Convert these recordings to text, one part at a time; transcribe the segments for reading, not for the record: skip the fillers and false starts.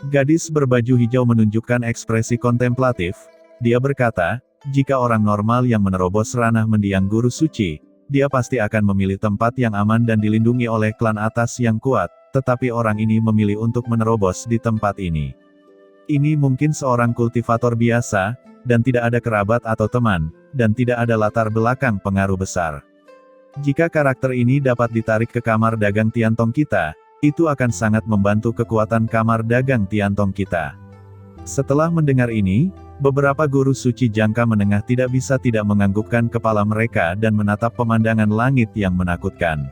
Gadis berbaju hijau menunjukkan ekspresi kontemplatif. Dia berkata, jika orang normal yang menerobos ranah mendiang guru suci, dia pasti akan memilih tempat yang aman dan dilindungi oleh klan atas yang kuat, tetapi orang ini memilih untuk menerobos di tempat ini. Ini mungkin seorang kultivator biasa, dan tidak ada kerabat atau teman, dan tidak ada latar belakang pengaruh besar. Jika karakter ini dapat ditarik ke kamar dagang Tiantong kita, itu akan sangat membantu kekuatan kamar dagang Tiantong kita. Setelah mendengar ini, beberapa guru suci jangka menengah tidak bisa tidak menganggukkan kepala mereka dan menatap pemandangan langit yang menakutkan.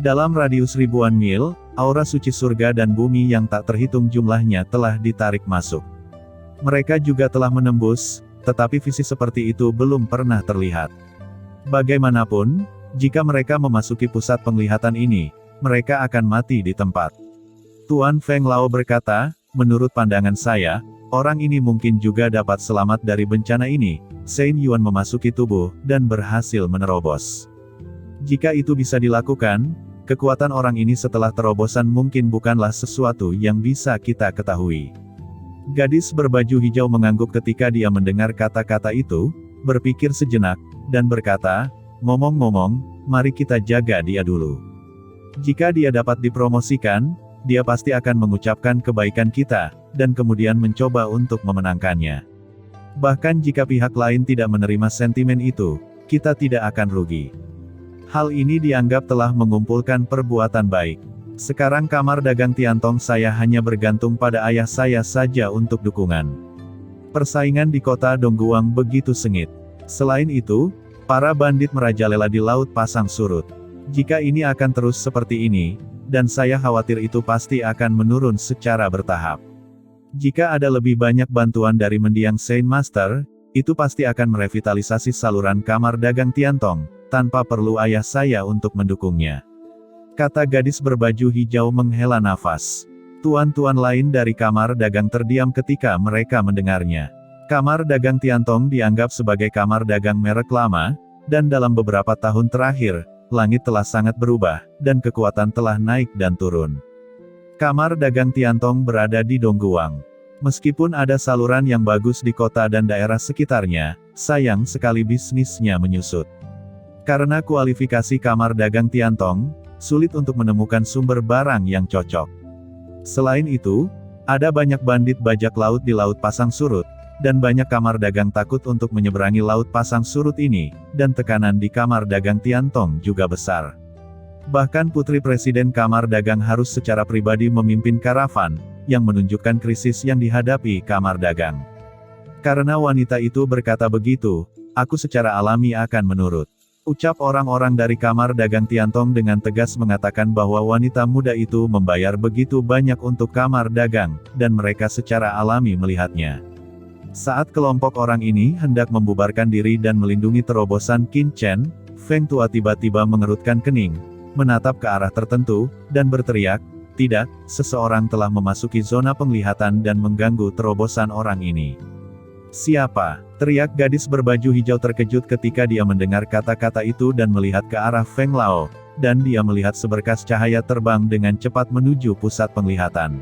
Dalam radius ribuan mil, aura suci surga dan bumi yang tak terhitung jumlahnya telah ditarik masuk. Mereka juga telah menembus, tetapi visi seperti itu belum pernah terlihat. Bagaimanapun, jika mereka memasuki pusat penglihatan ini, mereka akan mati di tempat. Tuan Feng Lao berkata, menurut pandangan saya, orang ini mungkin juga dapat selamat dari bencana ini. Saint Yuan memasuki tubuh, dan berhasil menerobos. Jika itu bisa dilakukan, kekuatan orang ini setelah terobosan mungkin bukanlah sesuatu yang bisa kita ketahui. Gadis berbaju hijau mengangguk ketika dia mendengar kata-kata itu, berpikir sejenak, dan berkata, ngomong-ngomong, mari kita jaga dia dulu. Jika dia dapat dipromosikan, dia pasti akan mengucapkan kebaikan kita, dan kemudian mencoba untuk memenangkannya. Bahkan jika pihak lain tidak menerima sentimen itu, kita tidak akan rugi. Hal ini dianggap telah mengumpulkan perbuatan baik. Sekarang kamar dagang Tiantong saya hanya bergantung pada ayah saya saja untuk dukungan. Persaingan di kota Dongguang begitu sengit. Selain itu, para bandit merajalela di Laut Pasang Surut. Jika ini akan terus seperti ini, dan saya khawatir itu pasti akan menurun secara bertahap. Jika ada lebih banyak bantuan dari mendiang Saint Master, itu pasti akan merevitalisasi saluran kamar dagang Tiantong, tanpa perlu ayah saya untuk mendukungnya. Kata gadis berbaju hijau menghela nafas. Tuan-tuan lain dari kamar dagang terdiam ketika mereka mendengarnya. Kamar dagang Tiantong dianggap sebagai kamar dagang merek lama, dan dalam beberapa tahun terakhir, langit telah sangat berubah, dan kekuatan telah naik dan turun. Kamar dagang Tiantong berada di Dongguang. Meskipun ada saluran yang bagus di kota dan daerah sekitarnya, sayang sekali bisnisnya menyusut. Karena kualifikasi kamar dagang Tiantong, sulit untuk menemukan sumber barang yang cocok. Selain itu, ada banyak bandit bajak laut di Laut Pasang Surut, dan banyak kamar dagang takut untuk menyeberangi Laut Pasang Surut ini, dan tekanan di kamar dagang Tiantong juga besar. Bahkan putri presiden kamar dagang harus secara pribadi memimpin karavan, yang menunjukkan krisis yang dihadapi kamar dagang. Karena wanita itu berkata begitu, aku secara alami akan menurut. Ucap orang-orang dari kamar dagang Tiantong dengan tegas mengatakan bahwa wanita muda itu membayar begitu banyak untuk kamar dagang, dan mereka secara alami melihatnya. Saat kelompok orang ini hendak membubarkan diri dan melindungi terobosan Qin Chen, Feng Tua tiba-tiba mengerutkan kening, menatap ke arah tertentu, dan berteriak, tidak, seseorang telah memasuki zona penglihatan dan mengganggu terobosan orang ini. Siapa? Teriak gadis berbaju hijau terkejut ketika dia mendengar kata-kata itu dan melihat ke arah Feng Lao, dan dia melihat seberkas cahaya terbang dengan cepat menuju pusat penglihatan.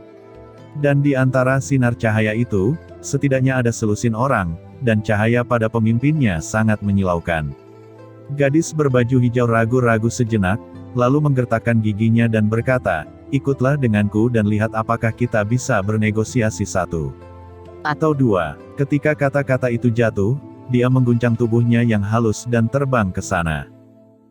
Dan di antara sinar cahaya itu, setidaknya ada selusin orang, dan cahaya pada pemimpinnya sangat menyilaukan. Gadis berbaju hijau ragu-ragu sejenak, lalu menggertakkan giginya dan berkata, ikutlah denganku dan lihat apakah kita bisa bernegosiasi satu atau dua. Ketika kata-kata itu jatuh, dia mengguncang tubuhnya yang halus dan terbang ke sana.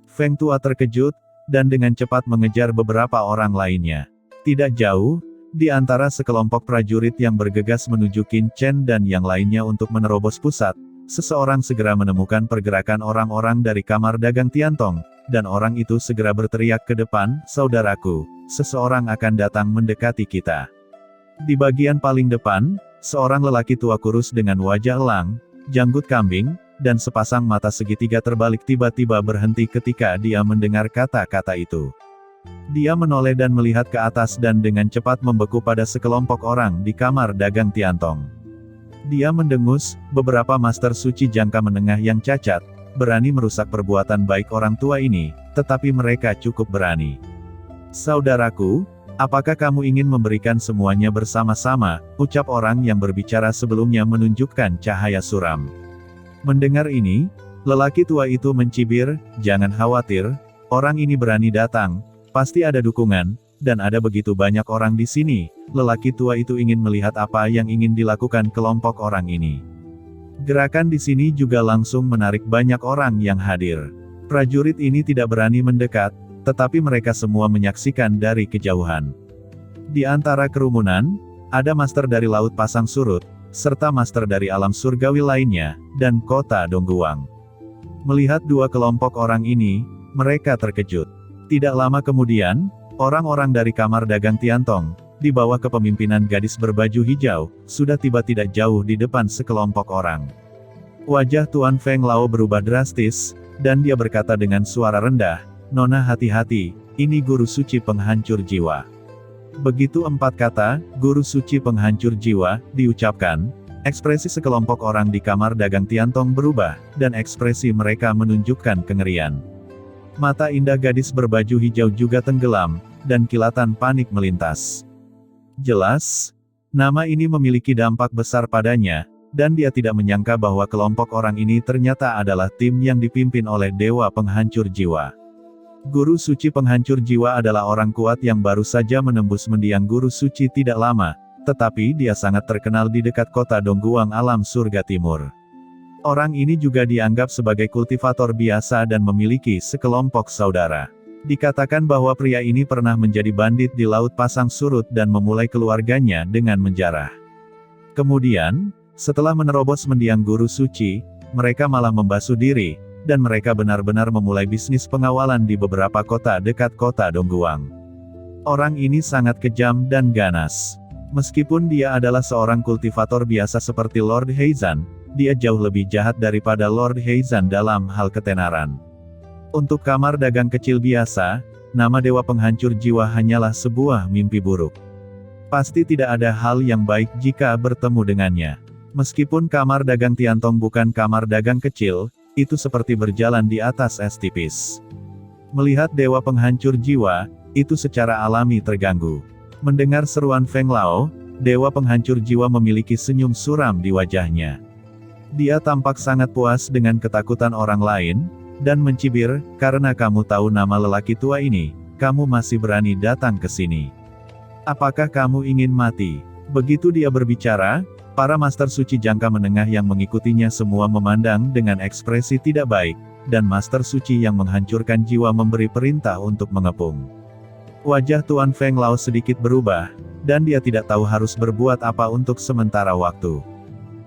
Feng Tua terkejut, dan dengan cepat mengejar beberapa orang lainnya. Tidak jauh, di antara sekelompok prajurit yang bergegas menuju Qin Chen dan yang lainnya untuk menerobos pusat, seseorang segera menemukan pergerakan orang-orang dari kamar dagang Tiantong, dan orang itu segera berteriak ke depan, saudaraku, seseorang akan datang mendekati kita. Di bagian paling depan, seorang lelaki tua kurus dengan wajah elang, janggut kambing, dan sepasang mata segitiga terbalik tiba-tiba berhenti ketika dia mendengar kata-kata itu. Dia menoleh dan melihat ke atas dan dengan cepat membeku pada sekelompok orang di kamar dagang Tiantong. Dia mendengus, beberapa master suci jangka menengah yang cacat, berani merusak perbuatan baik orang tua ini, tetapi mereka cukup berani. Saudaraku, Apakah kamu ingin memberikan semuanya bersama-sama, ucap orang yang berbicara sebelumnya menunjukkan cahaya suram. Mendengar ini, lelaki tua itu mencibir, jangan khawatir, orang ini berani datang, pasti ada dukungan, dan ada begitu banyak orang di sini. Lelaki tua itu ingin melihat apa yang ingin dilakukan kelompok orang ini. Gerakan di sini juga langsung menarik banyak orang yang hadir. Prajurit ini tidak berani mendekat, tetapi mereka semua menyaksikan dari kejauhan. Di antara kerumunan, ada master dari Laut Pasang Surut, serta master dari alam surgawi lainnya, dan kota Dongguang. Melihat dua kelompok orang ini, mereka terkejut. Tidak lama kemudian, orang-orang dari kamar dagang Tiantong, di bawah kepemimpinan gadis berbaju hijau, sudah tiba tidak jauh di depan sekelompok orang. Wajah Tuan Feng Lao berubah drastis, dan dia berkata dengan suara rendah, "Nona hati-hati, ini guru suci penghancur jiwa." Begitu 4 kata, guru suci penghancur jiwa, diucapkan, ekspresi sekelompok orang di kamar dagang Tiantong berubah, dan ekspresi mereka menunjukkan kengerian. Mata indah gadis berbaju hijau juga tenggelam, dan kilatan panik melintas. Jelas, nama ini memiliki dampak besar padanya, dan dia tidak menyangka bahwa kelompok orang ini ternyata adalah tim yang dipimpin oleh Dewa Penghancur Jiwa. Guru suci penghancur jiwa adalah orang kuat yang baru saja menembus mendiang guru suci tidak lama, tetapi dia sangat terkenal di dekat kota Dongguang alam surga timur. Orang ini juga dianggap sebagai kultivator biasa dan memiliki sekelompok saudara. Dikatakan bahwa pria ini pernah menjadi bandit di Laut Pasang Surut dan memulai keluarganya dengan menjarah. Kemudian, setelah menerobos mendiang guru suci, mereka malah membasuh diri, dan mereka benar-benar memulai bisnis pengawalan di beberapa kota dekat kota Dongguang. Orang ini sangat kejam dan ganas. Meskipun dia adalah seorang kultivator biasa seperti Lord Heizan, dia jauh lebih jahat daripada Lord Heizan dalam hal ketenaran. Untuk kamar dagang kecil biasa, nama Dewa Penghancur Jiwa hanyalah sebuah mimpi buruk. Pasti tidak ada hal yang baik jika bertemu dengannya. Meskipun kamar dagang Tiantong bukan kamar dagang kecil, itu seperti berjalan di atas es tipis. Melihat Dewa Penghancur Jiwa, itu secara alami terganggu. Mendengar seruan Feng Lao, Dewa Penghancur Jiwa memiliki senyum suram di wajahnya. Dia tampak sangat puas dengan ketakutan orang lain, dan mencibir, "Karena kamu tahu nama lelaki tua ini, kamu masih berani datang ke sini. Apakah kamu ingin mati?" Begitu dia berbicara, para master suci jangka menengah yang mengikutinya semua memandang dengan ekspresi tidak baik, dan master suci yang menghancurkan jiwa memberi perintah untuk mengepung. Wajah Tuan Feng Lao sedikit berubah, dan dia tidak tahu harus berbuat apa untuk sementara waktu.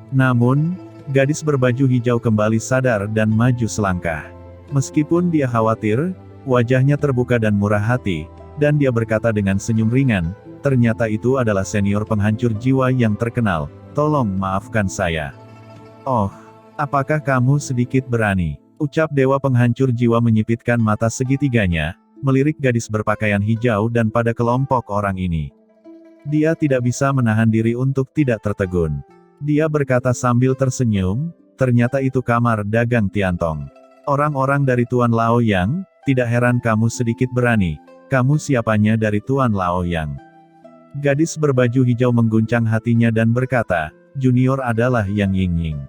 Namun, gadis berbaju hijau kembali sadar dan maju selangkah. Meskipun dia khawatir, wajahnya terbuka dan murah hati, dan dia berkata dengan senyum ringan, "Ternyata itu adalah senior penghancur jiwa yang terkenal. Tolong maafkan saya." "Oh, apakah kamu sedikit berani?" ucap Dewa Penghancur Jiwa menyipitkan mata segitiganya, melirik gadis berpakaian hijau dan pada kelompok orang ini. Dia tidak bisa menahan diri untuk tidak tertegun. Dia berkata sambil tersenyum, "Ternyata itu kamar dagang Tiantong. Orang-orang dari Tuan Lao Yang, tidak heran kamu sedikit berani. Kamu siapanya dari Tuan Lao Yang?" Gadis berbaju hijau mengguncang hatinya dan berkata, "Junior adalah Yang Yingying."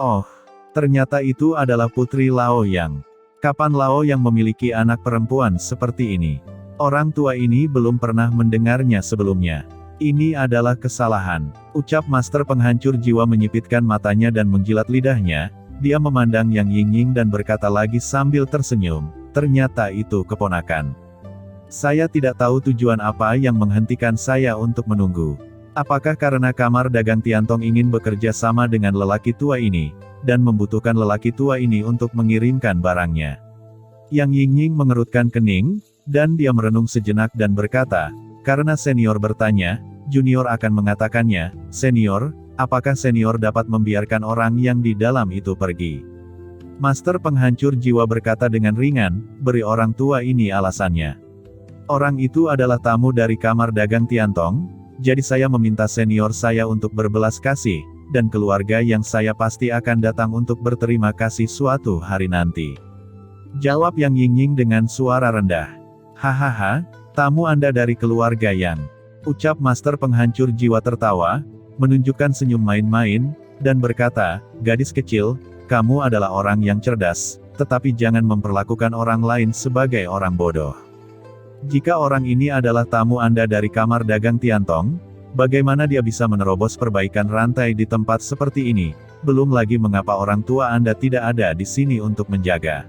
"Oh, ternyata itu adalah Putri Lao Yang. Kapan Lao Yang memiliki anak perempuan seperti ini? Orang tua ini belum pernah mendengarnya sebelumnya. Ini adalah kesalahan," ucap Master Penghancur Jiwa menyipitkan matanya dan menjilat lidahnya. Dia memandang Yang Yingying dan berkata lagi sambil tersenyum, "Ternyata itu keponakan. Saya tidak tahu tujuan apa yang menghentikan saya untuk menunggu. Apakah karena kamar dagang Tiantong ingin bekerja sama dengan lelaki tua ini, dan membutuhkan lelaki tua ini untuk mengirimkan barangnya?" Yang Yingying mengerutkan kening, dan dia merenung sejenak dan berkata, "Karena senior bertanya, junior akan mengatakannya. Senior, apakah senior dapat membiarkan orang yang di dalam itu pergi?" Master Penghancur Jiwa berkata dengan ringan, "Beri orang tua ini alasannya. Orang itu adalah tamu dari kamar dagang Tiantong, jadi saya meminta senior saya untuk berbelas kasih, dan keluarga yang saya pasti akan datang untuk berterima kasih suatu hari nanti." Jawab Yang Yingying dengan suara rendah. "Hahaha, Tamu Anda dari keluarga yang. Ucap Master Penghancur Jiwa tertawa, menunjukkan senyum main-main, dan berkata, gadis kecil, kamu adalah orang yang cerdas, tetapi jangan memperlakukan orang lain sebagai orang bodoh. Jika orang ini adalah tamu Anda dari kamar dagang Tiantong, bagaimana dia bisa menerobos perbaikan rantai di tempat seperti ini? Belum lagi mengapa orang tua Anda tidak ada di sini untuk menjaga.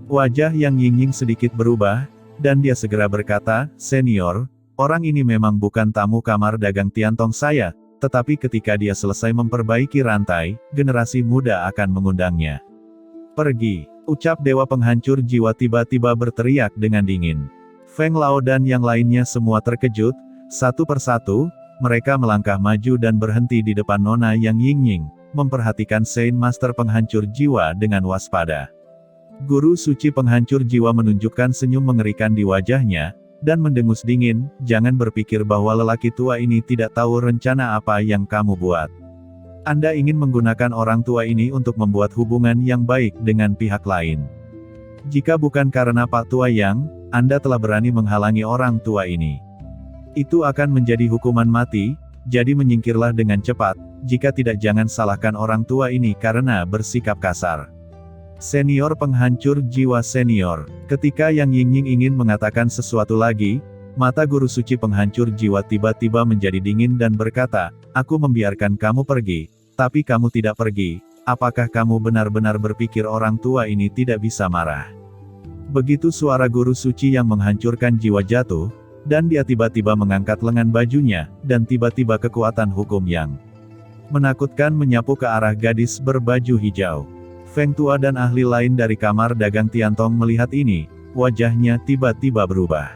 Wajah Yang Yingying sedikit berubah, dan dia segera berkata, senior, orang ini memang bukan tamu kamar dagang Tiantong saya, tetapi ketika dia selesai memperbaiki rantai, generasi muda akan mengundangnya. Pergi, ucap Dewa Penghancur Jiwa tiba-tiba berteriak dengan dingin. Feng Lao dan yang lainnya semua terkejut, satu persatu, mereka melangkah maju dan berhenti di depan Nona Yang Yingying, memperhatikan Saint Master Penghancur Jiwa dengan waspada. Guru Suci Penghancur Jiwa menunjukkan senyum mengerikan di wajahnya, dan mendengus dingin, jangan berpikir bahwa lelaki tua ini tidak tahu rencana apa yang kamu buat. Anda ingin menggunakan orang tua ini untuk membuat hubungan yang baik dengan pihak lain. Jika bukan karena Pak Tua Yang, Anda telah berani menghalangi orang tua ini. Itu akan menjadi hukuman mati, jadi menyingkirlah dengan cepat, jika tidak jangan salahkan orang tua ini karena bersikap kasar. Senior Penghancur Jiwa senior, ketika Yang Yingying ingin mengatakan sesuatu lagi, mata Guru Suci Penghancur Jiwa tiba-tiba menjadi dingin dan berkata, aku membiarkan kamu pergi, tapi kamu tidak pergi, apakah kamu benar-benar berpikir orang tua ini tidak bisa marah? Begitu suara Guru Suci yang menghancurkan jiwa jatuh, dan dia tiba-tiba mengangkat lengan bajunya, dan tiba-tiba kekuatan hukum yang menakutkan menyapu ke arah gadis berbaju hijau. Feng Tua dan ahli lain dari kamar dagang Tiantong melihat ini, wajahnya tiba-tiba berubah.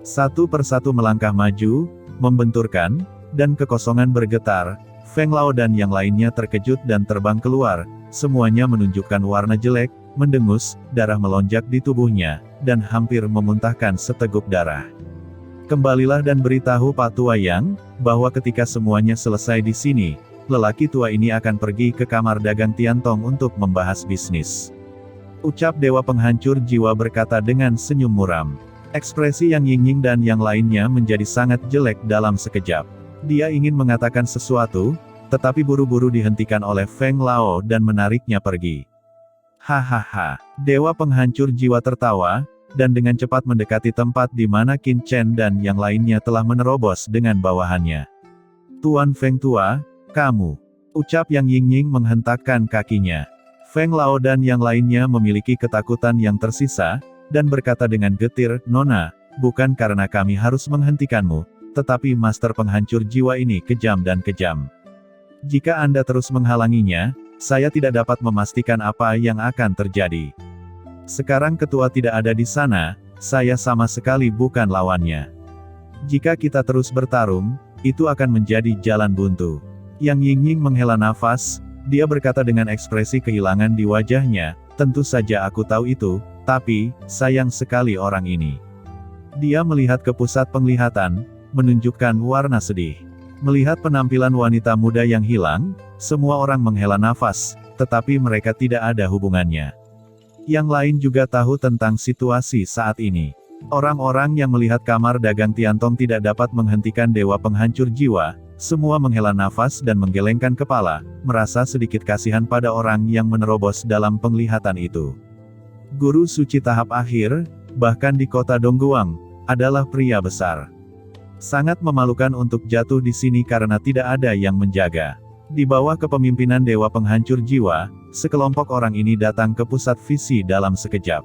Satu persatu melangkah maju, membenturkan, dan kekosongan bergetar. Feng Lao dan yang lainnya terkejut dan terbang keluar, semuanya menunjukkan warna jelek, mendengus, darah melonjak di tubuhnya, dan hampir memuntahkan seteguk darah. Kembalilah dan beritahu Pak Tua Yang, bahwa ketika semuanya selesai di sini, lelaki tua ini akan pergi ke kamar dagang Tiantong untuk membahas bisnis. Ucap Dewa Penghancur Jiwa berkata dengan senyum muram. Ekspresi Yang Yingying dan yang lainnya menjadi sangat jelek dalam sekejap. Dia ingin mengatakan sesuatu, tetapi buru-buru dihentikan oleh Feng Lao dan menariknya pergi. Hahaha, Dewa Penghancur Jiwa tertawa, dan dengan cepat mendekati tempat di mana Qin Chen dan yang lainnya telah menerobos dengan bawahannya. Tuan Feng Tua, kamu. Ucap Yang Yingying menghentakkan kakinya. Feng Lao dan yang lainnya memiliki ketakutan yang tersisa, dan berkata dengan getir, Nona, bukan karena kami harus menghentikanmu, tetapi Master Penghancur Jiwa ini kejam dan kejam. Jika Anda terus menghalanginya, saya tidak dapat memastikan apa yang akan terjadi. Sekarang ketua tidak ada di sana, saya sama sekali bukan lawannya. Jika kita terus bertarung, itu akan menjadi jalan buntu. Yang Yingying menghela nafas, dia berkata dengan ekspresi kehilangan di wajahnya, tentu saja aku tahu itu, tapi, sayang sekali orang ini. Dia melihat ke pusat penglihatan, menunjukkan warna sedih. Melihat penampilan wanita muda yang hilang, semua orang menghela nafas, tetapi mereka tidak ada hubungannya. Yang lain juga tahu tentang situasi saat ini. Orang-orang yang melihat kamar dagang Tiantong tidak dapat menghentikan Dewa Penghancur Jiwa, semua menghela nafas dan menggelengkan kepala, merasa sedikit kasihan pada orang yang menerobos dalam penglihatan itu. Guru Suci tahap akhir, bahkan di kota Dongguang, adalah pria besar. Sangat memalukan untuk jatuh di sini karena tidak ada yang menjaga. Di bawah kepemimpinan Dewa Penghancur Jiwa, sekelompok orang ini datang ke pusat visi dalam sekejap.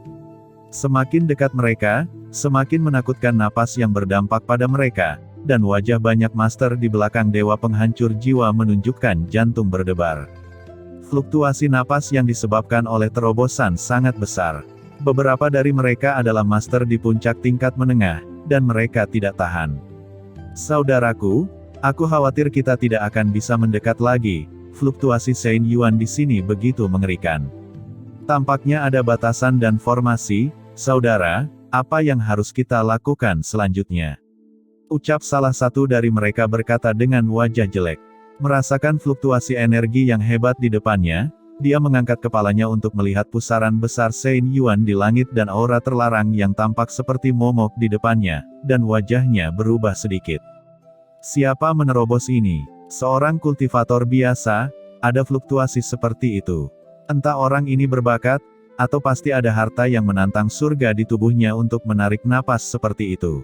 Semakin dekat mereka, semakin menakutkan napas yang berdampak pada mereka, dan wajah banyak master di belakang Dewa Penghancur Jiwa menunjukkan jantung berdebar. Fluktuasi napas yang disebabkan oleh terobosan sangat besar. Beberapa dari mereka adalah master di puncak tingkat menengah, dan mereka tidak tahan. Saudaraku, aku khawatir kita tidak akan bisa mendekat lagi, fluktuasi Saint Yuan di sini begitu mengerikan. Tampaknya ada batasan dan formasi, saudara, apa yang harus kita lakukan selanjutnya? Ucap salah satu dari mereka berkata dengan wajah jelek. Merasakan fluktuasi energi yang hebat di depannya, dia mengangkat kepalanya untuk melihat pusaran besar Saint Yuan di langit dan aura terlarang yang tampak seperti momok di depannya, dan wajahnya berubah sedikit. Siapa menerobos ini? Seorang kultivator biasa, ada fluktuasi seperti itu. Entah orang ini berbakat, atau pasti ada harta yang menantang surga di tubuhnya untuk menarik napas seperti itu.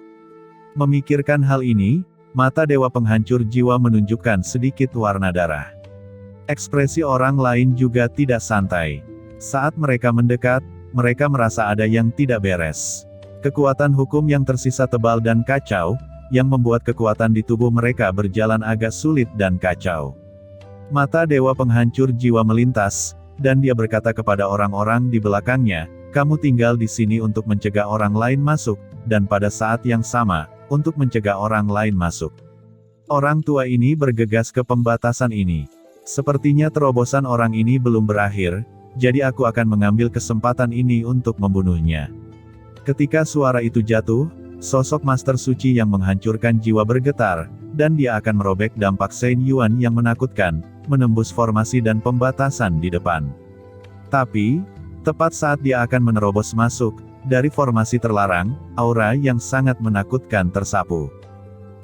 Memikirkan hal ini, mata Dewa Penghancur Jiwa menunjukkan sedikit warna darah. Ekspresi orang lain juga tidak santai. Saat mereka mendekat, mereka merasa ada yang tidak beres. Kekuatan hukum yang tersisa tebal dan kacau, yang membuat kekuatan di tubuh mereka berjalan agak sulit dan kacau. Mata Dewa Penghancur Jiwa melintas, dan dia berkata kepada orang-orang di belakangnya, "Kamu tinggal di sini untuk mencegah orang lain masuk, dan pada saat yang sama, untuk mencegah orang lain masuk." Orang tua ini bergegas ke pembatasan ini. Sepertinya terobosan orang ini belum berakhir, jadi aku akan mengambil kesempatan ini untuk membunuhnya. Ketika suara itu jatuh, sosok Master Suci yang menghancurkan jiwa bergetar, dan dia akan merobek dampak Saint Yuan yang menakutkan, menembus formasi dan pembatasan di depan. Tapi, tepat saat dia akan menerobos masuk, dari formasi terlarang, aura yang sangat menakutkan tersapu.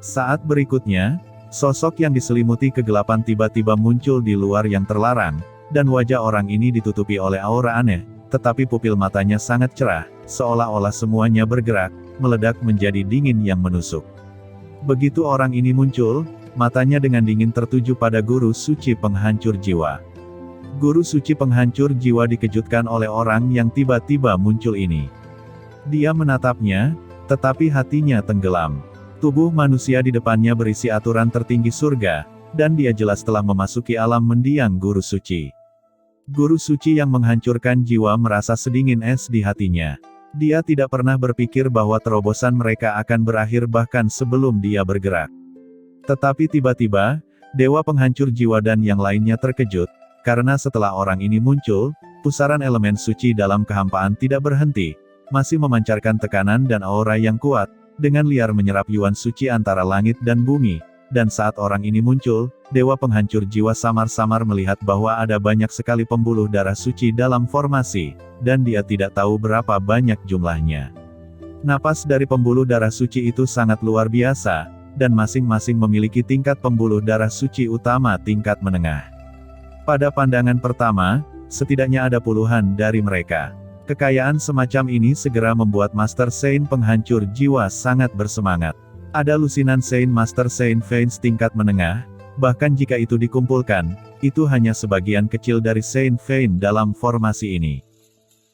Saat berikutnya, sosok yang diselimuti kegelapan tiba-tiba muncul di luar yang terlarang, dan wajah orang ini ditutupi oleh aura aneh, tetapi pupil matanya sangat cerah, seolah-olah semuanya bergerak, meledak menjadi dingin yang menusuk. Begitu orang ini muncul, matanya dengan dingin tertuju pada Guru Suci Penghancur Jiwa. Guru Suci Penghancur Jiwa dikejutkan oleh orang yang tiba-tiba muncul ini. Dia menatapnya, tetapi hatinya tenggelam. Tubuh manusia di depannya berisi aturan tertinggi surga, dan dia jelas telah memasuki alam mendiang Guru Suci. Guru Suci yang menghancurkan jiwa merasa sedingin es di hatinya. Dia tidak pernah berpikir bahwa terobosan mereka akan berakhir bahkan sebelum dia bergerak. Tetapi tiba-tiba, Dewa Penghancur Jiwa dan yang lainnya terkejut, karena setelah orang ini muncul, pusaran elemen suci dalam kehampaan tidak berhenti, masih memancarkan tekanan dan aura yang kuat, dengan liar menyerap yuan suci antara langit dan bumi, dan saat orang ini muncul, Dewa Penghancur Jiwa samar-samar melihat bahwa ada banyak sekali pembuluh darah suci dalam formasi, dan dia tidak tahu berapa banyak jumlahnya. Napas dari pembuluh darah suci itu sangat luar biasa, dan masing-masing memiliki tingkat pembuluh darah suci utama tingkat menengah. Pada pandangan pertama, setidaknya ada puluhan dari mereka. Kekayaan semacam ini segera membuat Master Saint Penghancur Jiwa sangat bersemangat. Ada lusinan Saint Master Saint Veins tingkat menengah, bahkan jika itu dikumpulkan, itu hanya sebagian kecil dari Saint Vein dalam formasi ini.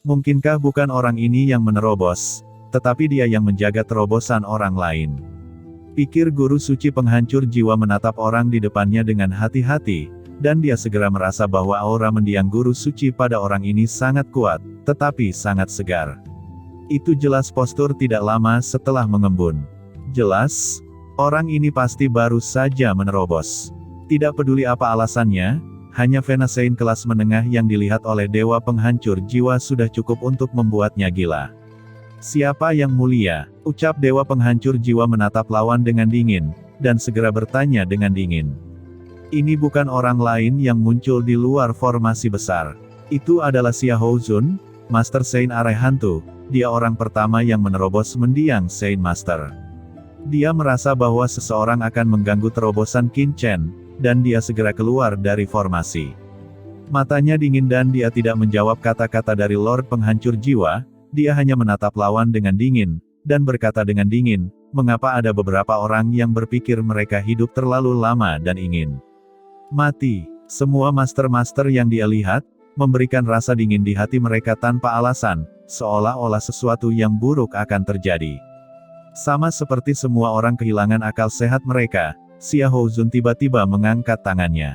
Mungkinkah bukan orang ini yang menerobos, tetapi dia yang menjaga terobosan orang lain? Pikir Guru Suci Penghancur Jiwa menatap orang di depannya dengan hati-hati, dan dia segera merasa bahwa aura mendiang Guru Suci pada orang ini sangat kuat, tetapi sangat segar. Itu jelas postur tidak lama setelah mengembun. Jelas, orang ini pasti baru saja menerobos. Tidak peduli apa alasannya, hanya Vena Saint kelas menengah yang dilihat oleh Dewa Penghancur Jiwa sudah cukup untuk membuatnya gila. "Siapa yang mulia?" ucap Dewa Penghancur Jiwa menatap lawan dengan dingin, dan segera bertanya dengan dingin. Ini bukan orang lain yang muncul di luar formasi besar. Itu adalah Xia Houzun, Master Saint Arai Hantu. Dia orang pertama yang menerobos mendiang Saint Master. Dia merasa bahwa seseorang akan mengganggu terobosan Qin Chen, dan dia segera keluar dari formasi. Matanya dingin dan dia tidak menjawab kata-kata dari Lord Penghancur Jiwa, dia hanya menatap lawan dengan dingin, dan berkata dengan dingin, "Mengapa ada beberapa orang yang berpikir mereka hidup terlalu lama dan ingin mati?" Semua master-master yang dia lihat, memberikan rasa dingin di hati mereka tanpa alasan, seolah-olah sesuatu yang buruk akan terjadi. Sama seperti semua orang kehilangan akal sehat mereka, Xia Houzun tiba-tiba mengangkat tangannya.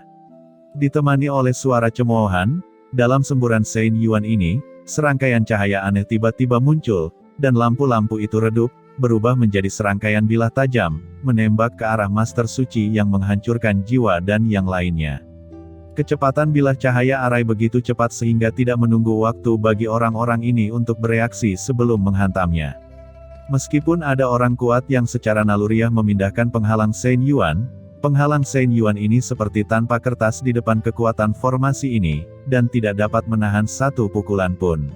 Ditemani oleh suara cemoohan, dalam semburan Saint Yuan ini, serangkaian cahaya aneh tiba-tiba muncul, dan lampu-lampu itu redup, berubah menjadi serangkaian bilah tajam, menembak ke arah Master Suci yang menghancurkan jiwa dan yang lainnya. Kecepatan bilah cahaya arai begitu cepat sehingga tidak menunggu waktu bagi orang-orang ini untuk bereaksi sebelum menghantamnya. Meskipun ada orang kuat yang secara naluriah memindahkan penghalang Saint Yuan, Penghalang Saint Yuan ini seperti tanpa kertas di depan kekuatan formasi ini, dan tidak dapat menahan satu pukulan pun.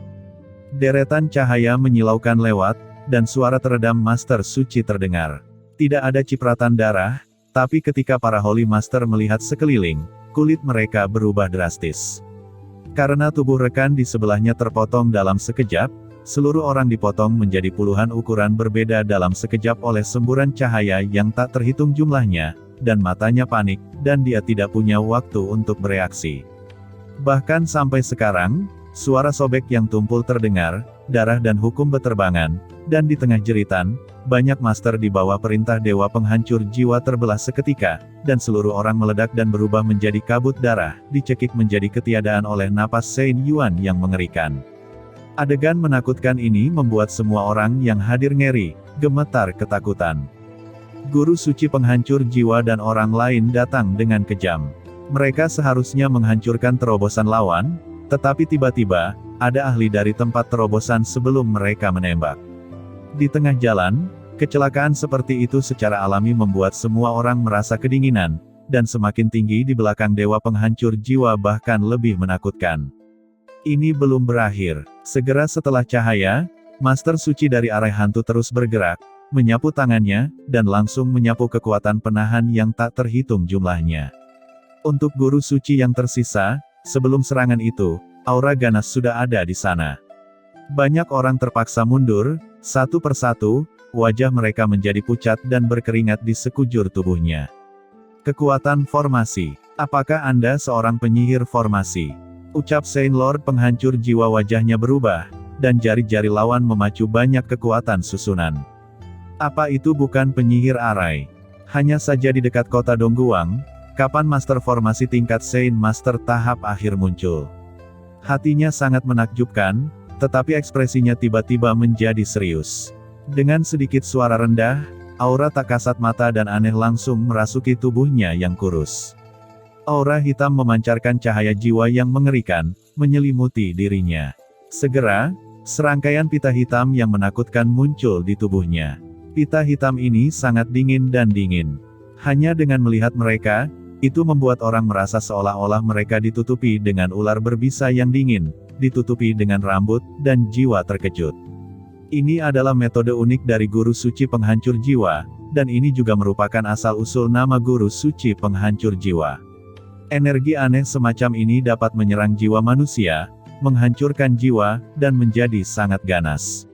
Deretan cahaya menyilaukan lewat, dan suara teredam Master Suci terdengar. Tidak ada cipratan darah, tapi ketika para Holy Master melihat sekeliling, kulit mereka berubah drastis. Karena tubuh rekan di sebelahnya terpotong dalam sekejap, seluruh orang dipotong menjadi puluhan ukuran berbeda dalam sekejap oleh semburan cahaya yang tak terhitung jumlahnya, dan matanya panik, dan dia tidak punya waktu untuk bereaksi. Bahkan sampai sekarang, suara sobek yang tumpul terdengar, darah dan hukum beterbangan, dan di tengah jeritan, banyak master di bawah perintah Dewa Penghancur Jiwa terbelah seketika, dan seluruh orang meledak dan berubah menjadi kabut darah, dicekik menjadi ketiadaan oleh napas Saint Yuan yang mengerikan. Adegan menakutkan ini membuat semua orang yang hadir ngeri, gemetar ketakutan. Guru suci penghancur jiwa dan orang lain datang dengan kejam. Mereka seharusnya menghancurkan terobosan lawan, tetapi tiba-tiba, ada ahli dari tempat terobosan sebelum mereka menembak. Di tengah jalan, kecelakaan seperti itu secara alami membuat semua orang merasa kedinginan, dan semakin tinggi di belakang Dewa Penghancur Jiwa bahkan lebih menakutkan. Ini belum berakhir. Segera setelah cahaya, Master Suci dari arah hantu terus bergerak, menyapu tangannya, dan langsung menyapu kekuatan penahan yang tak terhitung jumlahnya. Untuk guru suci yang tersisa, sebelum serangan itu, aura ganas sudah ada di sana. Banyak orang terpaksa mundur, satu persatu, wajah mereka menjadi pucat dan berkeringat di sekujur tubuhnya. Kekuatan formasi. Apakah Anda seorang penyihir formasi? Ucap Saint Lord Penghancur Jiwa, wajahnya berubah, dan jari-jari lawan memacu banyak kekuatan susunan. Apa itu bukan penyihir arai? Hanya saja di dekat kota Dongguang, kapan Master Formasi tingkat Saint Master tahap akhir muncul. Hatinya sangat menakjubkan, tetapi ekspresinya tiba-tiba menjadi serius. Dengan sedikit suara rendah, aura tak kasat mata dan aneh langsung merasuki tubuhnya yang kurus. Aura hitam memancarkan cahaya jiwa yang mengerikan, menyelimuti dirinya. Segera, serangkaian pita hitam yang menakutkan muncul di tubuhnya. Pita hitam ini sangat dingin dan dingin. Hanya dengan melihat mereka, itu membuat orang merasa seolah-olah mereka ditutupi dengan ular berbisa yang dingin, ditutupi dengan rambut, dan jiwa terkejut. Ini adalah metode unik dari Guru Suci Penghancur Jiwa, dan ini juga merupakan asal-usul nama Guru Suci Penghancur Jiwa. Energi aneh semacam ini dapat menyerang jiwa manusia, menghancurkan jiwa, dan menjadi sangat ganas.